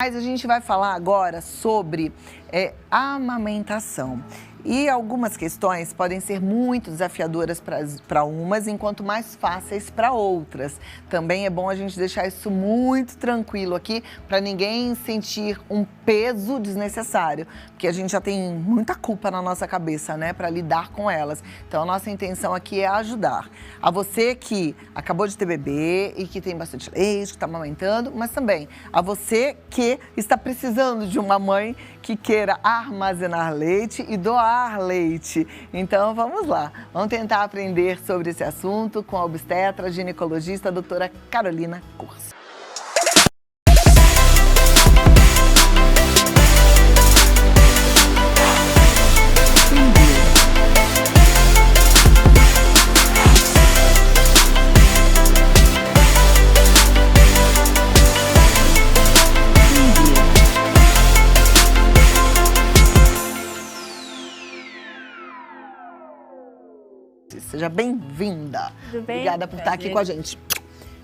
Mas a gente vai falar agora sobre amamentação. E algumas questões podem ser muito desafiadoras para umas, enquanto mais fáceis para outras. Também é bom a gente deixar isso muito tranquilo aqui, para ninguém sentir um peso desnecessário, porque a gente já tem muita culpa na nossa cabeça, né, para lidar com elas. Então, a nossa intenção aqui é ajudar. A você que acabou de ter bebê e que tem bastante leite, que está amamentando, mas também a você que está precisando de uma mãe que queira armazenar leite e doar leite. Então, vamos lá. Vamos tentar aprender sobre esse assunto com a obstetra, ginecologista, a doutora Carolina Cursi. Seja bem-vinda. Tudo bem? Obrigada por estar aqui com a gente.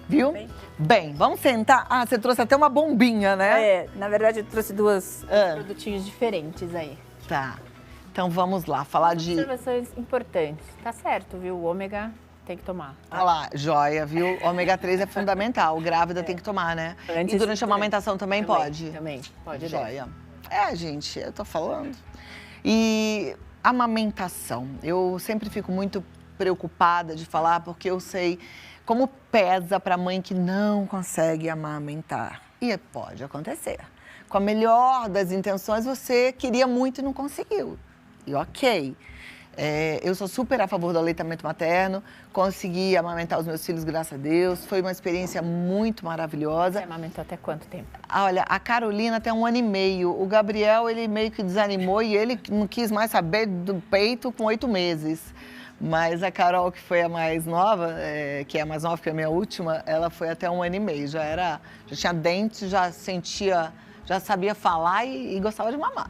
Viu? Bem, vamos sentar. Ah, você trouxe até uma bombinha, né? Na verdade eu trouxe dois produtinhos diferentes aí. Tá. Então vamos lá, falar de... Observações importantes. Tá certo, viu? O ômega tem que tomar. Tá? Olha lá, joia, viu? Ômega 3 é fundamental. Grávida tem que tomar, né? Antes e durante a amamentação também pode? Também, pode. Joia. Gente, eu tô falando. E amamentação. Eu sempre fico muito preocupada de falar, porque eu sei como pesa para a mãe que não consegue amamentar. E pode acontecer. Com a melhor das intenções, você queria muito e não conseguiu. E ok. Eu sou super a favor do aleitamento materno, consegui amamentar os meus filhos, graças a Deus. Foi uma experiência muito maravilhosa. Você amamentou até quanto tempo? Olha, a Carolina até 1 ano e meio. O Gabriel, ele meio que desanimou e ele não quis mais saber do peito com 8 meses. Mas a Carol, que foi a mais nova, que é a mais nova que é a minha última, ela foi até 1 ano e meio. Já tinha dente, já sentia, já sabia falar e gostava de mamar.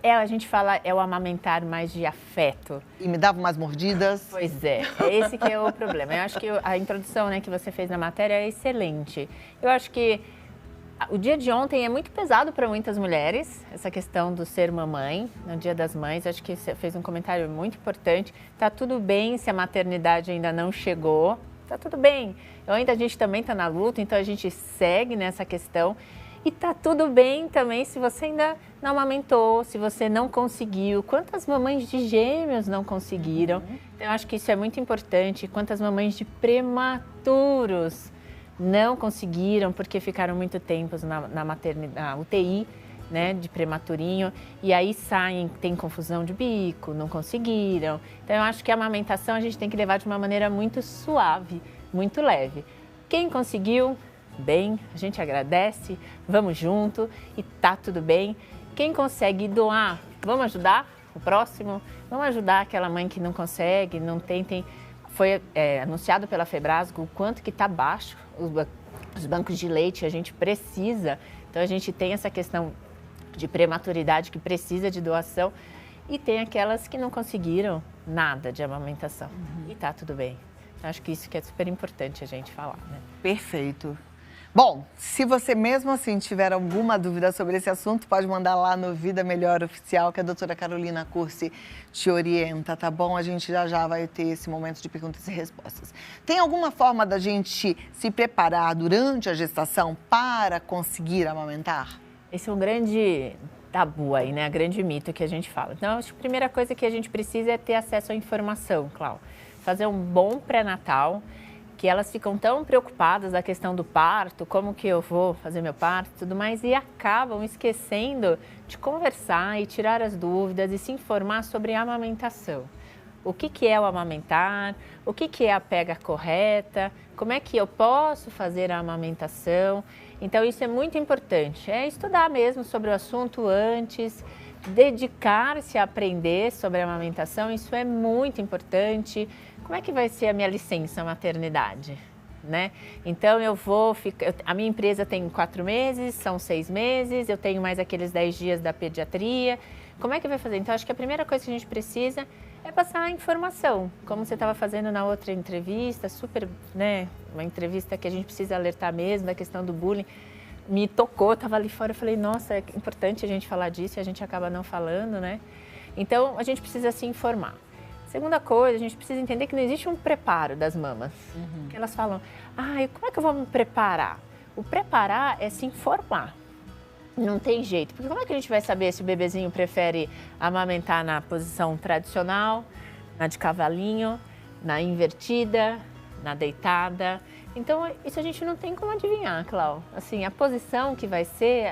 A gente fala, é o amamentar mais de afeto. E me dava umas mordidas. Pois é esse que é o problema. Eu acho que a introdução, né, que você fez na matéria é excelente. Eu acho que o dia de ontem é muito pesado para muitas mulheres, essa questão do ser mamãe, no Dia das Mães. Acho que você fez um comentário muito importante. Tá tudo bem se a maternidade ainda não chegou, tá tudo bem. A gente também tá na luta, então a gente segue nessa questão. E tá tudo bem também se você ainda não amamentou, se você não conseguiu. Quantas mamães de gêmeos não conseguiram? Então, eu acho que isso é muito importante. Quantas mamães de prematuros não conseguiram porque ficaram muito tempo na maternidade, na UTI, né, de prematurinho, e aí saem, tem confusão de bico, não conseguiram. Então, eu acho que a amamentação a gente tem que levar de uma maneira muito suave, muito leve. Quem conseguiu, bem, a gente agradece, vamos junto e tá tudo bem. Quem consegue doar, vamos ajudar o próximo, vamos ajudar aquela mãe que não consegue, não tem. Foi anunciado pela Febrasgo o quanto que está baixo os bancos de leite, a gente precisa. Então, a gente tem essa questão de prematuridade que precisa de doação e tem aquelas que não conseguiram nada de amamentação. E tá tudo bem. Então, acho que isso que é super importante a gente falar, né? Perfeito. Bom, se você mesmo assim tiver alguma dúvida sobre esse assunto, pode mandar lá no Vida Melhor Oficial, que a doutora Carolina Cursi te orienta, tá bom? A gente já vai ter esse momento de perguntas e respostas. Tem alguma forma da gente se preparar durante a gestação para conseguir amamentar? Esse é um grande tabu aí, né? Grande mito que a gente fala. Então, acho que a primeira coisa que a gente precisa é ter acesso à informação, Cláudia. Fazer um bom pré-natal, que elas ficam tão preocupadas da questão do parto, como que eu vou fazer meu parto e tudo mais, e acabam esquecendo de conversar e tirar as dúvidas e se informar sobre a amamentação. O que é o amamentar, o que é a pega correta, como é que eu posso fazer a amamentação. Então, isso é muito importante, é estudar mesmo sobre o assunto antes, dedicar-se a aprender sobre a amamentação, isso é muito importante. Como é que vai ser a minha licença maternidade, né? Então, a minha empresa tem 4 meses, são 6 meses, eu tenho mais aqueles 10 dias da pediatria. Como é que vai fazer? Então, acho que a primeira coisa que a gente precisa é passar a informação, como você estava fazendo na outra entrevista, super, né? Uma entrevista que a gente precisa alertar mesmo da questão do bullying. me tocou, eu tava ali fora, eu falei, nossa, é importante a gente falar disso e a gente acaba não falando, né? Então, a gente precisa se informar. Segunda coisa, a gente precisa entender que não existe um preparo das mamas. Porque elas falam, como é que eu vou me preparar? O preparar é se informar. Não tem jeito. Porque como é que a gente vai saber se o bebezinho prefere amamentar na posição tradicional, na de cavalinho, na invertida, na deitada? Então, isso a gente não tem como adivinhar, Clau. Assim, a posição que vai ser,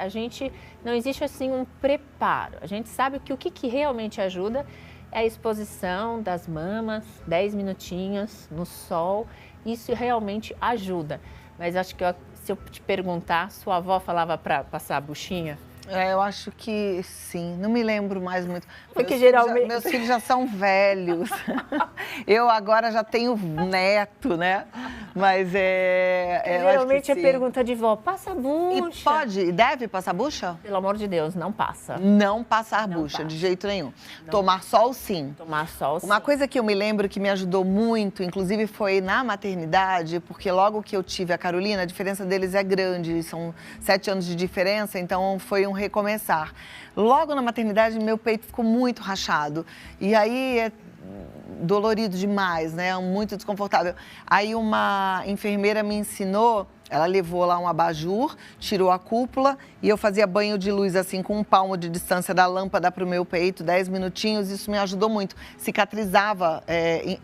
não existe assim um preparo. A gente sabe que o que realmente ajuda é a exposição das mamas, 10 minutinhos no sol. Isso realmente ajuda. Mas acho que se eu te perguntar, sua avó falava para passar a buchinha? Eu acho que sim, não me lembro mais muito. Porque geralmente... Meus filhos já são velhos. Eu agora já tenho neto, né? Mas geralmente a pergunta de vó, passa a bucha. E deve passar bucha? Pelo amor de Deus, não passa. Não passar bucha, de jeito nenhum. Não. Tomar sol, sim. Tomar sol, sim. Uma coisa que eu me lembro que me ajudou muito, inclusive foi na maternidade, porque logo que eu tive a Carolina, a diferença deles é grande, são 7 anos de diferença, então foi um recomeçar. Logo na maternidade, meu peito ficou muito rachado. E aí é dolorido demais, né? Muito desconfortável. Aí uma enfermeira me ensinou, ela levou lá um abajur, tirou a cúpula e eu fazia banho de luz assim com um palmo de distância da lâmpada para o meu peito, 10 minutinhos, isso me ajudou muito. Cicatrizava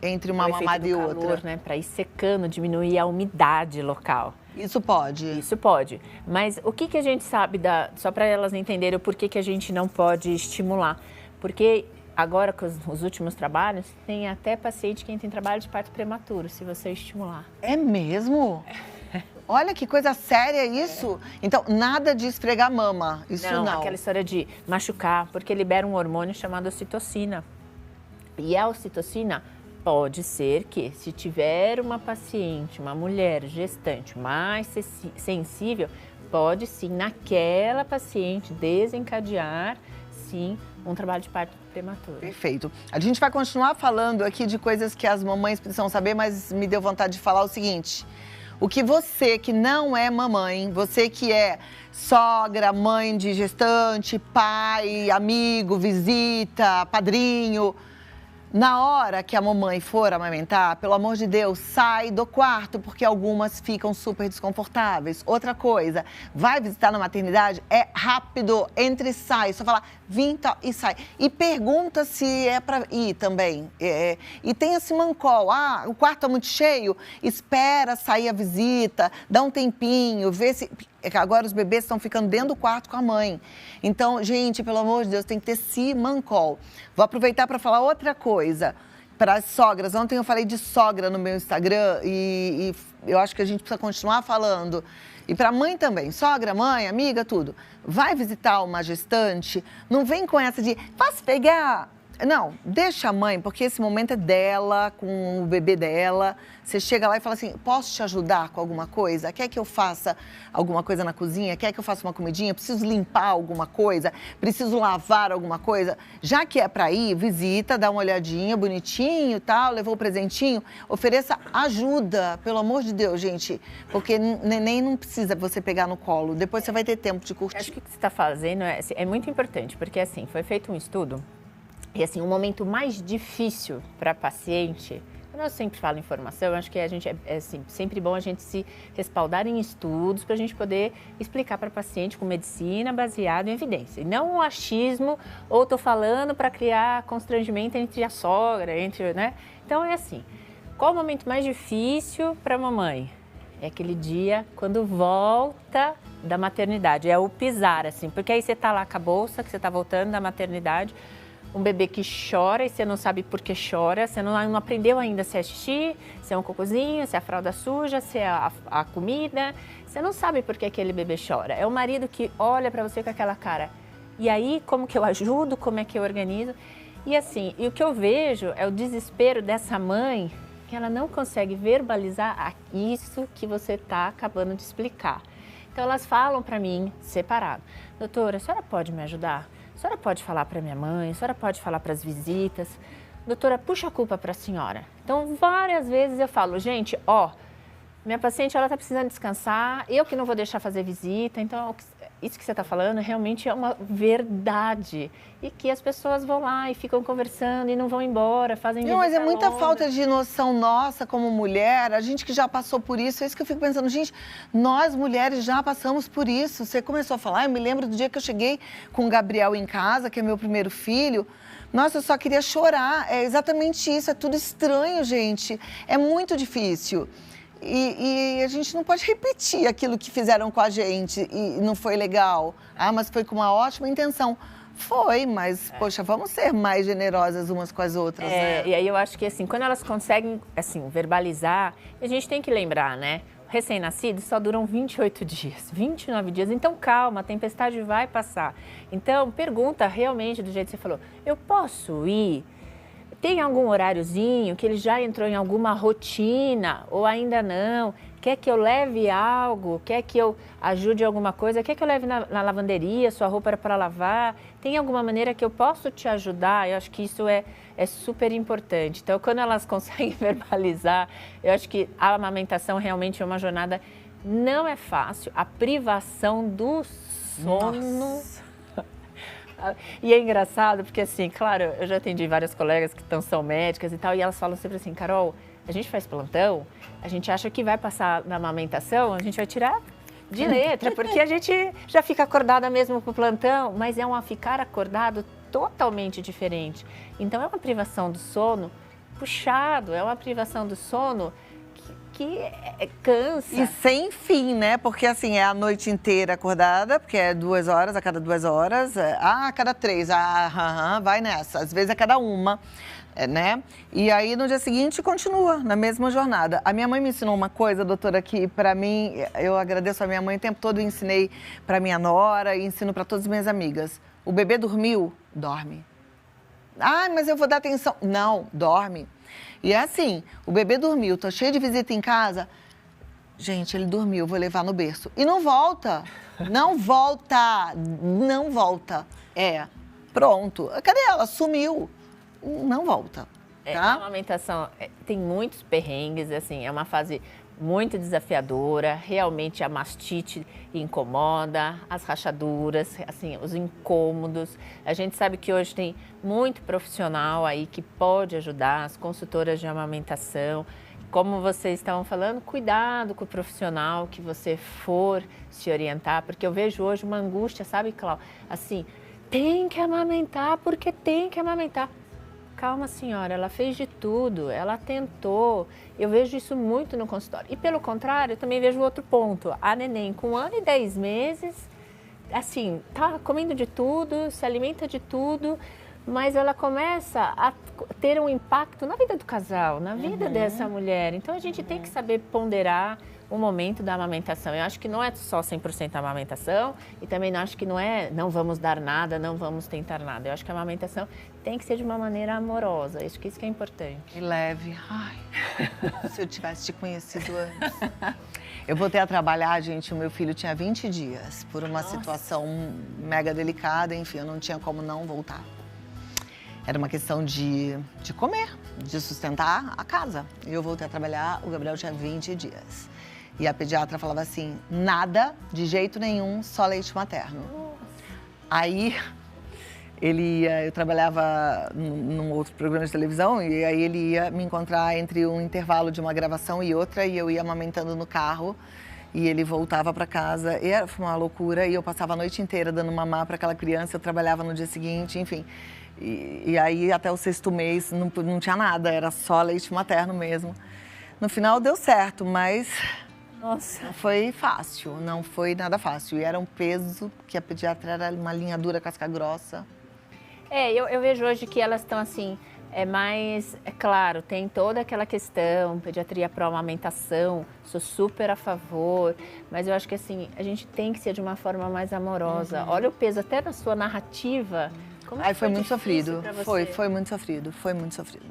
entre uma mamada e outra. Calor, né? Para ir secando, diminuir a umidade local. Isso pode. Isso pode. Mas o que a gente sabe, só para elas entenderem o porquê que a gente não pode estimular? Porque agora, com os últimos trabalhos, tem até paciente que entra em trabalho de parto prematuro, se você estimular. É mesmo? Olha que coisa séria isso. Então, nada de esfregar mama, isso não. Aquela história de machucar, porque libera um hormônio chamado ocitocina. E a ocitocina pode ser que, se tiver uma paciente, uma mulher gestante mais sensível, pode sim, naquela paciente, desencadear, sim, um trabalho de parto prematuro. Perfeito. A gente vai continuar falando aqui de coisas que as mamães precisam saber, mas me deu vontade de falar o seguinte: o que você que não é mamãe, você que é sogra, mãe de gestante, pai, amigo, visita, padrinho, na hora que a mamãe for amamentar, pelo amor de Deus, sai do quarto, porque algumas ficam super desconfortáveis. Outra coisa, vai visitar na maternidade, é rápido, entra e sai. Só falar, vim e sai. E pergunta se é para ir também. E tem esse mancol, o quarto é muito cheio, espera sair a visita, dá um tempinho, vê se... Agora os bebês estão ficando dentro do quarto com a mãe. Então, gente, pelo amor de Deus, tem que ter simancol. Vou aproveitar para falar outra coisa para as sogras. Ontem eu falei de sogra no meu Instagram e eu acho que a gente precisa continuar falando. E para mãe também, sogra, mãe, amiga, tudo. Vai visitar uma gestante, não vem com essa de, posso pegar? Não, deixa a mãe, porque esse momento é dela, com o bebê dela. Você chega lá e fala assim, posso te ajudar com alguma coisa? Quer que eu faça alguma coisa na cozinha? Quer que eu faça uma comidinha? Preciso limpar alguma coisa? Preciso lavar alguma coisa? Já que é para ir, visita, dá uma olhadinha, bonitinho e tal, levou o presentinho, ofereça ajuda, pelo amor de Deus, gente. Porque neném não precisa você pegar no colo, depois você vai ter tempo de curtir. Acho que o que você está fazendo é muito importante, porque assim, foi feito um estudo. E assim, o momento mais difícil para a paciente, eu sempre falo informação, eu acho que é assim, sempre bom a gente se respaldar em estudos para a gente poder explicar para a paciente com medicina baseada em evidência. E não um achismo, ou estou falando para criar constrangimento entre a sogra, né? Então é assim, qual o momento mais difícil para a mamãe? É aquele dia quando volta da maternidade, é o pisar, assim, porque aí você está lá com a bolsa, que você está voltando da maternidade, um bebê que chora e você não sabe por que chora, você não aprendeu ainda se é xixi, se é um cocôzinho, se é a fralda suja, se é a comida, você não sabe por que aquele bebê chora. É o marido que olha para você com aquela cara, e aí como que eu ajudo, como é que eu organizo? E assim, e o que eu vejo é o desespero dessa mãe, que ela não consegue verbalizar isso que você está acabando de explicar. Então elas falam para mim, separado, doutora, a senhora pode me ajudar? A senhora pode falar para minha mãe, a senhora pode falar para as visitas. Doutora, puxa a culpa para a senhora. Então, várias vezes eu falo, gente, Minha paciente, ela está precisando descansar, eu que não vou deixar fazer visita, então isso que você está falando realmente é uma verdade. E que as pessoas vão lá e ficam conversando e não vão embora, fazem visita Não, mas é muita longa. falta de noção nossa como mulher, a gente que já passou por isso, é isso que eu fico pensando, gente, nós mulheres já passamos por isso. Você começou a falar, eu me lembro do dia que eu cheguei com o Gabriel em casa, que é meu primeiro filho. Nossa, eu só queria chorar, é exatamente isso, é tudo estranho, gente, é muito difícil. E a gente não pode repetir aquilo que fizeram com a gente e não foi legal. Ah, mas foi com uma ótima intenção. Foi, mas, poxa, vamos ser mais generosas umas com as outras, né? E aí eu acho que, assim, quando elas conseguem, assim, verbalizar, a gente tem que lembrar, né? Recém-nascidos só duram 28 dias, 29 dias. Então, calma, a tempestade vai passar. Então, pergunta realmente do jeito que você falou. Eu posso ir? Tem algum horáriozinho que ele já entrou em alguma rotina ou ainda não? Quer que eu leve algo? Quer que eu ajude em alguma coisa? Quer que eu leve na lavanderia, sua roupa para lavar? Tem alguma maneira que eu posso te ajudar? Eu acho que isso é super importante. Então, quando elas conseguem verbalizar, eu acho que a amamentação realmente é uma jornada, não é fácil. A privação do sono... Nossa. E é engraçado porque, assim, claro, eu já atendi várias colegas que são médicas e tal, e elas falam sempre assim, Carol, a gente faz plantão, a gente acha que vai passar na amamentação, a gente vai tirar de letra, porque a gente já fica acordada mesmo pro plantão, mas é um ficar acordado totalmente diferente. Então, é uma privação do sono puxado, é uma privação do sono que cansa. E sem fim, né? Porque assim, é a noite inteira acordada, porque é 2 horas, a cada 2 horas, a cada 3, vai nessa, às vezes a cada 1, né? E aí no dia seguinte continua na mesma jornada. A minha mãe me ensinou uma coisa, doutora, que pra mim, eu agradeço a minha mãe o tempo todo, eu ensinei pra minha nora e ensino pra todas as minhas amigas. O bebê dormiu? Dorme. Ah, mas eu vou dar atenção. Não, dorme. E é assim, o bebê dormiu, tô cheia de visita em casa. Gente, ele dormiu, vou levar no berço. E não volta, não volta, não volta. Pronto. Cadê ela? Sumiu. Não volta, tá? A amamentação tem muitos perrengues, assim, é uma fase muito desafiadora, realmente a mastite incomoda, as rachaduras, assim, os incômodos. A gente sabe que hoje tem muito profissional aí que pode ajudar, as consultoras de amamentação. Como vocês estavam falando, cuidado com o profissional que você for se orientar, porque eu vejo hoje uma angústia, sabe, Cláudia? Assim, tem que amamentar porque tem que amamentar. Calma, senhora, ela fez de tudo, ela tentou. Eu vejo isso muito no consultório. E pelo contrário, eu também vejo outro ponto. A neném com 1 ano e 10 meses, assim, tá comendo de tudo, se alimenta de tudo, mas ela começa a ter um impacto na vida do casal, na vida dessa mulher. Então a gente tem que saber ponderar o momento da amamentação. Eu acho que não é só 100% amamentação e também não acho que não vamos dar nada, não vamos tentar nada. Eu acho que a amamentação tem que ser de uma maneira amorosa. Acho que isso que é importante. E leve. Ai, se eu tivesse te conhecido antes. Eu voltei a trabalhar, gente, o meu filho tinha 20 dias, por uma situação mega delicada, enfim, eu não tinha como não voltar. Era uma questão de comer, de sustentar a casa. E eu voltei a trabalhar, o Gabriel tinha 20 dias. E a pediatra falava assim, nada, de jeito nenhum, só leite materno. Aí, eu trabalhava num outro programa de televisão, e aí ele ia me encontrar entre um intervalo de uma gravação e outra, e eu ia amamentando no carro, e ele voltava para casa, e foi uma loucura, e eu passava a noite inteira dando mamar para aquela criança, eu trabalhava no dia seguinte, enfim. E aí, até o 6º mês, não tinha nada, era só leite materno mesmo. No final, deu certo, mas... Nossa. Não foi fácil, não foi nada fácil. E era um peso, que a pediatra era uma linha dura, casca grossa. Eu vejo hoje que elas estão assim, claro, tem toda aquela questão, pediatria pró-amamentação, sou super a favor, mas eu acho que assim, a gente tem que ser de uma forma mais amorosa. Olha o peso, até na sua narrativa. Como foi muito sofrido, foi muito sofrido.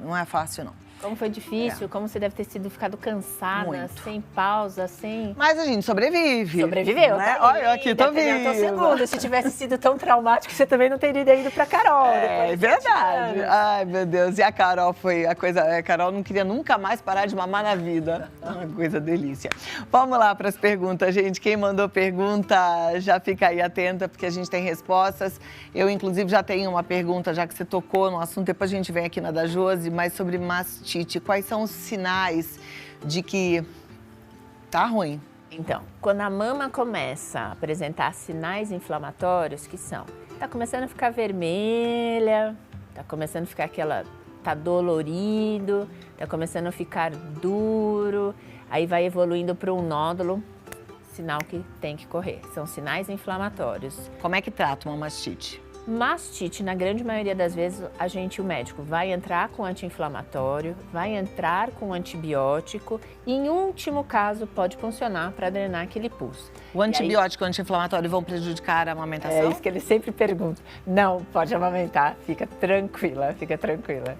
Não é fácil, não. Como foi difícil, como você deve ter ficado cansada, sem pausa, sem... Mas a gente sobrevive. Sobreviveu, né? Tá Olha, aqui tô viva. Eu tô segunda. Se tivesse sido tão traumático, você também não teria ido pra Carol. É verdade. Ai, meu Deus. E a Carol foi a coisa... A Carol não queria nunca mais parar de mamar na vida. Uma coisa delícia. Vamos lá para as perguntas, gente. Quem mandou pergunta, já fica aí atenta, porque a gente tem respostas. Eu, inclusive, já tenho uma pergunta, já que você tocou no assunto. Depois a gente vem aqui na da Josi, mas sobre mastite. Quais são os sinais de que tá ruim? Então, quando a mama começa a apresentar sinais inflamatórios, que são, tá começando a ficar vermelha, tá começando a ficar tá dolorido, tá começando a ficar duro, aí vai evoluindo para um nódulo, sinal que tem que correr. São sinais inflamatórios. Como é que trata uma mastite? Mastite, na grande maioria das vezes, o médico vai entrar com anti-inflamatório, vai entrar com antibiótico e, em último caso, pode funcionar para drenar aquele pus. O antibiótico e o anti-inflamatório vão prejudicar a amamentação? É isso que ele sempre pergunta. Não, pode amamentar, fica tranquila, fica tranquila.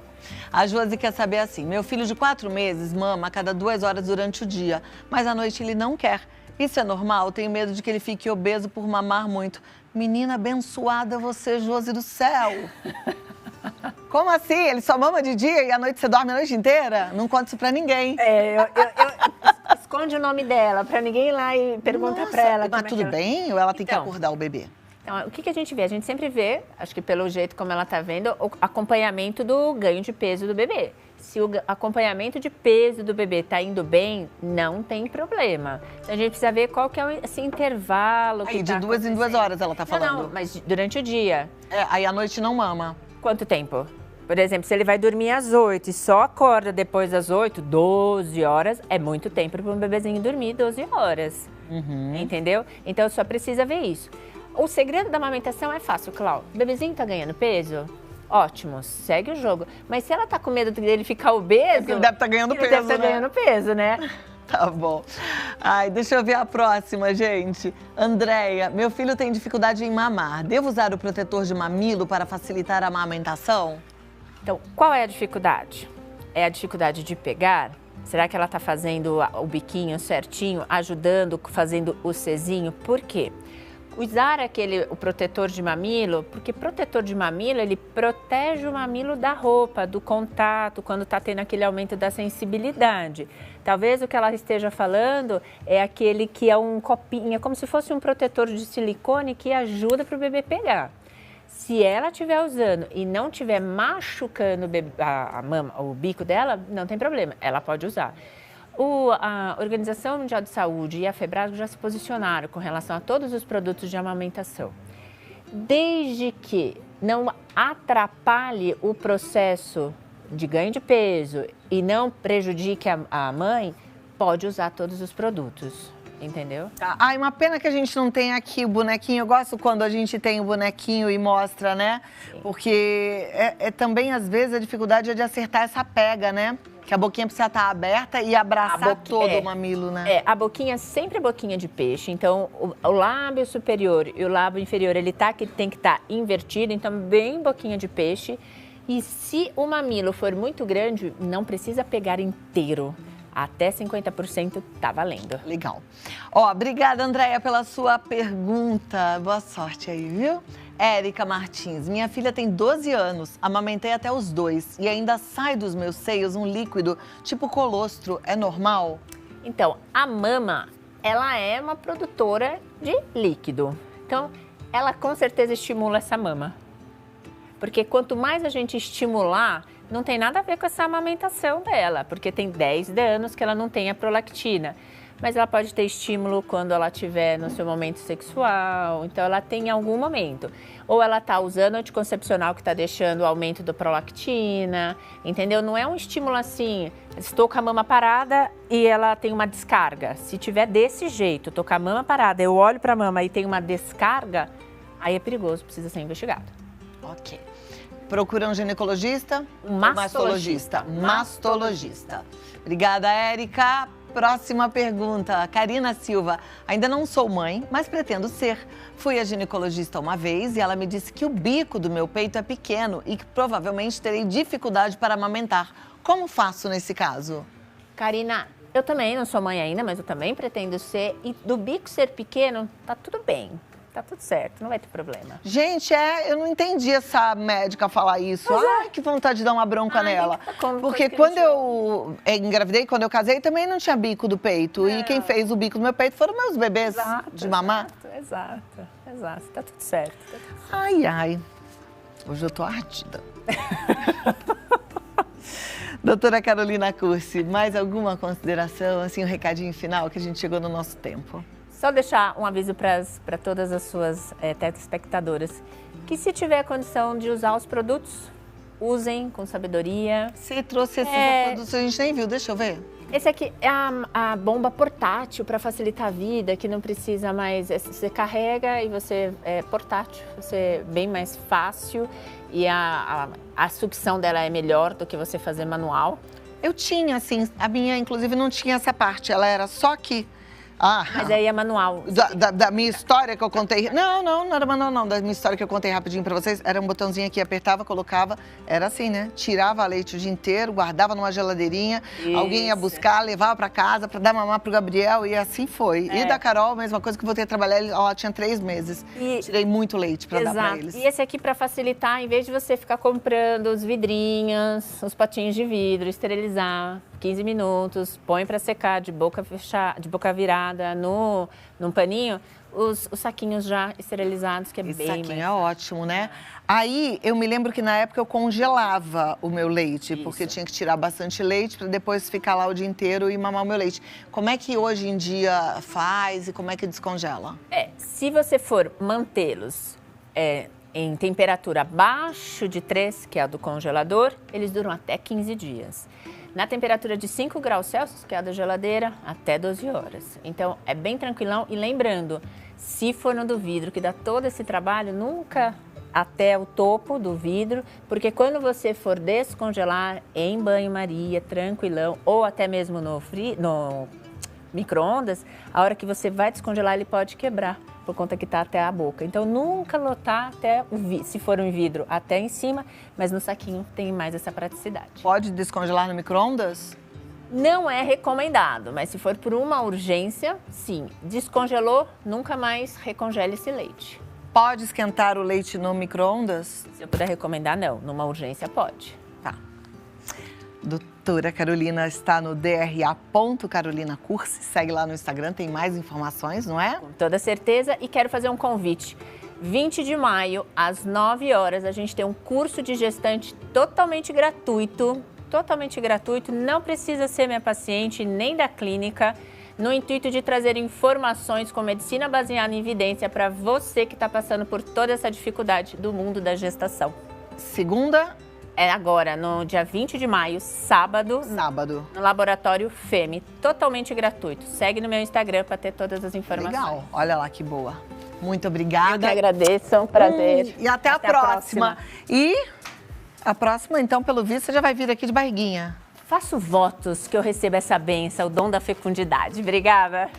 A Josi quer saber assim, meu filho de 4 meses mama a cada 2 horas durante o dia, mas à noite ele não quer. Isso é normal? Tenho medo de que ele fique obeso por mamar muito. Menina abençoada você, Josi do céu. Como assim? Ele só mama de dia e à noite você dorme a noite inteira? Não conta isso pra ninguém. Eu esconde o nome dela, pra ninguém ir lá e perguntar pra ela. Mas tudo bem? Ou ela tem que acordar o bebê? Então, o que a gente vê? A gente sempre vê, acho que pelo jeito como ela tá vendo, o acompanhamento do ganho de peso do bebê. Se o acompanhamento de peso do bebê tá indo bem, não tem problema. Então, a gente precisa ver qual que é esse intervalo. Aí, de 2 em 2 horas ela tá falando. Não, mas durante o dia. Aí à noite não mama. Quanto tempo? Por exemplo, se ele vai dormir às 8 e só acorda depois das 8, 12 horas, é muito tempo para um bebezinho dormir 12 horas. Entendeu? Então, só precisa ver isso. O segredo da amamentação é fácil, Clau. O bebezinho tá ganhando peso? Ótimo, segue o jogo. Mas se ela tá com medo dele ficar obeso... Ele deve estar ganhando peso, Ele deve estar ganhando peso, né? Tá bom. Ai, deixa eu ver a próxima, gente. Andréia, meu filho tem dificuldade em mamar. Devo usar o protetor de mamilo para facilitar a amamentação? Então, qual é a dificuldade? É a dificuldade de pegar? Será que ela tá fazendo o biquinho certinho, ajudando, fazendo o Czinho? Por quê? Usar o protetor de mamilo, porque protetor de mamilo, ele protege o mamilo da roupa, do contato, quando está tendo aquele aumento da sensibilidade. Talvez o que ela esteja falando é aquele que é um copinho, é como se fosse um protetor de silicone que ajuda para o bebê pegar. Se ela estiver usando e não estiver machucando o bico dela, não tem problema, ela pode usar. A Organização Mundial de Saúde e a Febrasgo já se posicionaram com relação a todos os produtos de amamentação. Desde que não atrapalhe o processo de ganho de peso e não prejudique a mãe, pode usar todos os produtos, entendeu? Tá. Ai, uma pena que a gente não tem aqui o bonequinho. Eu gosto quando a gente tem o bonequinho e mostra, né? Sim. Porque também, às vezes, a dificuldade é de acertar essa pega, né? Que a boquinha precisa estar aberta e abraçar todo o mamilo, né? A boquinha sempre é boquinha de peixe. Então, o lábio superior e o lábio inferior, ele tem que estar invertido. Então, bem boquinha de peixe. E se o mamilo for muito grande, não precisa pegar inteiro. Até 50% tá valendo. Legal. Obrigada, Andréia, pela sua pergunta. Boa sorte aí, viu? Érica Martins, minha filha tem 12 anos, amamentei até os 2 e ainda sai dos meus seios um líquido tipo colostro. É normal? Então, a mama, ela é uma produtora de líquido. Então, ela com certeza estimula essa mama. Porque quanto mais a gente estimular, não tem nada a ver com essa amamentação dela, porque tem 10 anos que ela não tem a prolactina. Mas ela pode ter estímulo quando ela estiver no seu momento sexual, então ela tem em algum momento. Ou ela está usando anticoncepcional que está deixando o aumento da prolactina, entendeu? Não é um estímulo assim, estou com a mama parada e ela tem uma descarga. Se tiver desse jeito, estou com a mama parada, eu olho para a mama e tem uma descarga, aí é perigoso, precisa ser investigado. Ok. Procura um ginecologista? Um mastologista. Mastologista. Obrigada, Érica. Próxima pergunta, Karina Silva. Ainda não sou mãe, mas pretendo ser. Fui à ginecologista uma vez e ela me disse que o bico do meu peito é pequeno e que provavelmente terei dificuldade para amamentar. Como faço nesse caso? Karina, eu também não sou mãe ainda, mas eu também pretendo ser. E do bico ser pequeno, tá tudo bem. Tá tudo certo, não vai ter problema. Gente, eu não entendi essa médica falar isso. Ai, que vontade de dar uma bronca nela. Porque quando eu engravidei, quando eu casei, também não tinha bico do peito. E quem fez o bico do meu peito foram meus bebês de mamar. Exato. Tá tudo certo. Ai. Hoje eu tô ardida. Doutora Carolina Cursi, mais alguma consideração, assim, um recadinho final que a gente chegou no nosso tempo? Só deixar um aviso para todas as suas telespectadoras, que se tiver condição de usar os produtos, usem com sabedoria. Você trouxe esses produtos, a gente nem viu, deixa eu ver. Esse aqui é a bomba portátil para facilitar a vida, que não precisa mais, você carrega e você é portátil, você bem mais fácil e a sucção dela é melhor do que você fazer manual. Eu tinha, assim, a minha inclusive não tinha essa parte, ela era só aqui. Mas aí é manual. Da minha história que eu contei... Não era manual não. Da minha história que eu contei rapidinho pra vocês, era um botãozinho aqui, apertava, colocava. Era assim, né? Tirava leite o dia inteiro, guardava numa geladeirinha. Isso. Alguém ia buscar, levava pra casa pra dar mamar pro Gabriel e assim foi. E da Carol, mesma coisa, que eu voltei a trabalhar, ela tinha 3 meses. Tirei muito leite pra dar pra eles. E esse aqui pra facilitar, em vez de você ficar comprando os vidrinhos, os potinhos de vidro, esterilizar... 15 minutos, põe para secar de boca fechada, de boca virada num paninho, os saquinhos já esterilizados, que é bem mais... Esse saquinho é ótimo, né? Aí, eu me lembro que na época eu congelava o meu leite, porque tinha que tirar bastante leite para depois ficar lá o dia inteiro e mamar o meu leite. Como é que hoje em dia faz e como é que descongela? Se você for mantê-los em temperatura abaixo de 3, que é a do congelador, eles duram até 15 dias. Na temperatura de 5 graus Celsius, que é a da geladeira, até 12 horas. Então, é bem tranquilão. E lembrando, se for no do vidro, que dá todo esse trabalho, nunca até o topo do vidro, porque quando você for descongelar em banho-maria, tranquilão, ou até mesmo no micro-ondas, a hora que você vai descongelar, ele pode quebrar, por conta que está até a boca. Então, nunca lotar até se for um vidro, até em cima, mas no saquinho tem mais essa praticidade. Pode descongelar no micro-ondas? Não é recomendado, mas se for por uma urgência, sim. Descongelou, nunca mais recongele esse leite. Pode esquentar o leite no micro-ondas? Se eu puder recomendar, não. Numa urgência, pode. Tá. Doutora Carolina está no DRA.Carolina Cursi. Segue lá no Instagram, tem mais informações, não é? Com toda certeza. E quero fazer um convite. 20 de maio, às 9 horas, a gente tem um curso de gestante totalmente gratuito. Totalmente gratuito. Não precisa ser minha paciente, nem da clínica. No intuito de trazer informações com medicina baseada em evidência para você que está passando por toda essa dificuldade do mundo da gestação. Segunda? É agora, no dia 20 de maio, sábado. No Laboratório FEME, totalmente gratuito. Segue no meu Instagram para ter todas as informações. Legal, olha lá que boa. Muito obrigada. Eu que agradeço, é um prazer. E até a próxima. E a próxima, então, pelo visto, você já vai vir aqui de barriguinha. Faço votos que eu receba essa bênção, o dom da fecundidade. Obrigada.